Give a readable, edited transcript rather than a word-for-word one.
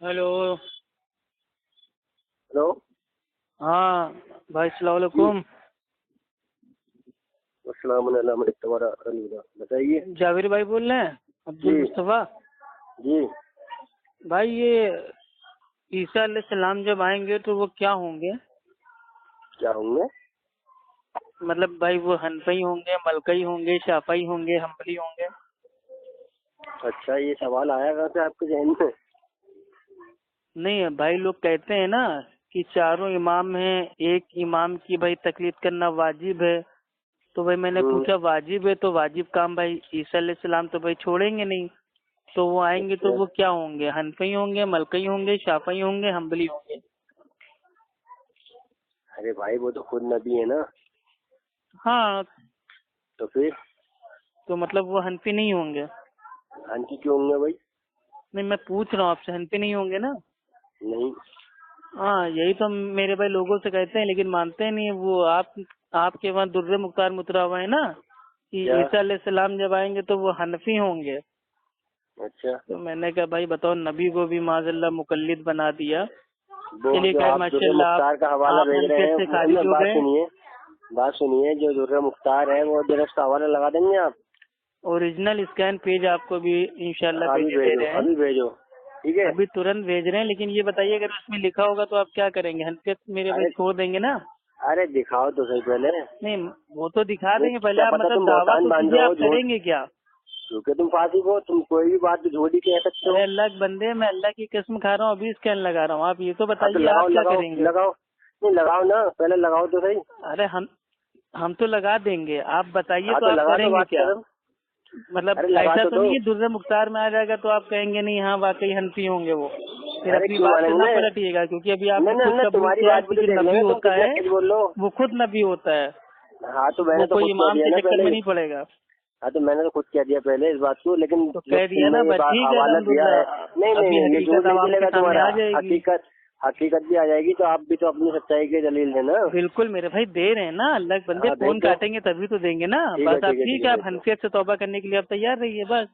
Hello. Hello. हाँ भाई, अस्सलाम वालेकुम। तुम्हारा बताइए। जावेर भाई बोल रहे हैं? अब्दुल जी मुस्तफा जी। भाई, ये ईसा अलैहिस्सलाम जब आएंगे तो वो क्या होंगे? क्या होंगे? मतलब भाई वो हनफई होंगे, मलकई होंगे, शाफई होंगे, हम्बली होंगे? अच्छा, ये सवाल आया कहाँ से आपके जहन में? नहीं है भाई, लोग कहते हैं ना कि चारों इमाम हैं, एक इमाम की भाई तकलीद करना वाजिब है। तो भाई मैंने पूछा वाजिब है तो वाजिब काम भाई ईसा अलैहिस्सलाम तो भाई छोड़ेंगे नहीं। तो वो आएंगे तो अच्छा। वो क्या होंगे? हनफई होंगे, मलकई होंगे, शाफई होंगे, हम्बली होंगे? अरे भाई, वो तो खुद नबी है ना। हाँ, तो फिर तो मतलब वो हनफी नहीं होंगे? हनकी क्यों होंगे भाई? नहीं, मैं पूछ रहा हूँ आपसे, हनफी नहीं होंगे ना? नहीं। हाँ, यही तो मेरे भाई लोगों से कहते हैं, लेकिन मानते नहीं। वो आपके वहाँ दुर्रे मुख्तार मुतरा हुआ है ना कि क्या? ईसा अलैहिस्सलाम जब आएंगे तो वो हनफी होंगे। अच्छा। तो मैंने कहा भाई बताओ, नबी को भी माज़अल्लाह मुकल्लिद बना दिया। वो चलिए जो खैर, आप दुर्रे माशाल्लाह मुख्तार का हवाला आप भेज रहे हनफियत हैं, से खारिज हो गए। बात सुनिए, जो दुर्रे मुख्तार है वो जरा उसका हवाला लगा देंगे आप? ओरिजिनल स्कैन पेज आपको भी इंशाल्लाह अभी भेजे दे भेजो, रहे हैं। अभी भेजो। ठीक है। अभी तुरंत भेज रहे हैं। लेकिन ये बताइए, अगर उसमें लिखा होगा तो आप क्या करेंगे? हनफियत मेरे भाई अरे छोड़ देंगे ना? अरे दिखाओ तो सही पहले। नहीं, वो तो दिखा नहीं, देंगे, पहले क्या आप पता मतलब तुम दावा मोहतान तो बांध कीजिए, रहे हो आप झूठ। करेंगे क्या? क्योंकि तुम फासिक हो, तुम कोई भी बात झूठ ही कह सकते अरे हो। अल्लाह के बंदे, मैं अल्लाह की कसम खा रहा हूँ, अभी स्कैन लगा रहा हूँ। आप ये तो हाँ तो बताइए लगाओ आप क्या लगाओ करेंगे? लगाओ। नहीं, लगाओ ना, पहले लगाओ तो सही। अरे हम तो लगा देंगे, आप बताइए हाँ तो तो आप लगा दो, करेंगे बात क्या? खत्म। मतलब अरे लगा ऐसा तो तो दो। नहीं है दुर्रे मुख्तार में आ जाएगा तो आप कहेंगे नहीं हाँ वाकई हनफी होंगे वो? फिर अरे अपनी क्यों बात से ना मानेंगे? पलटिएगा, क्योंकि अभी नहीं आपने नहीं खुद नहीं, कबूल तुम्हारी किया है बात भी कि तो जो देख नबी लेंगे, तुम होता कितना है तेज बोल लो। वो खुद नबी होता है। हाँ तो वो मैंने तो कोई खुद कह इमाम दिया के ना चक्कर पहले। में नहीं पड़ेगा। हाँ तो मैंने तो खुद कह दिया पहले इस बात को, लेकिन तो जो कह दिया तुमने ना, ये बस ठीक है, हवाला दिया है। नहीं अल्हम्दुलिल्लाह। नहीं अभी नहीं, ये झूठ हकीकत नहीं आवाम के चलेगा सामने तुम्हारा। आ जाएगी। हकीकत भी आ जाएगी, तो आप भी तो अपनी सच्चाई के दलील देना। बिल्कुल मेरे भाई, दे रहे हैं ना, अल्लाह के बंदे, हाँ भेज फोन दो। काटेंगे तभी तो देंगे ना। ठीक है बस आप ठीक है ठीक ठीक है, है, आप भेज दो। हनफियत से तौबा करने के लिए आप तैयार रहिए बस।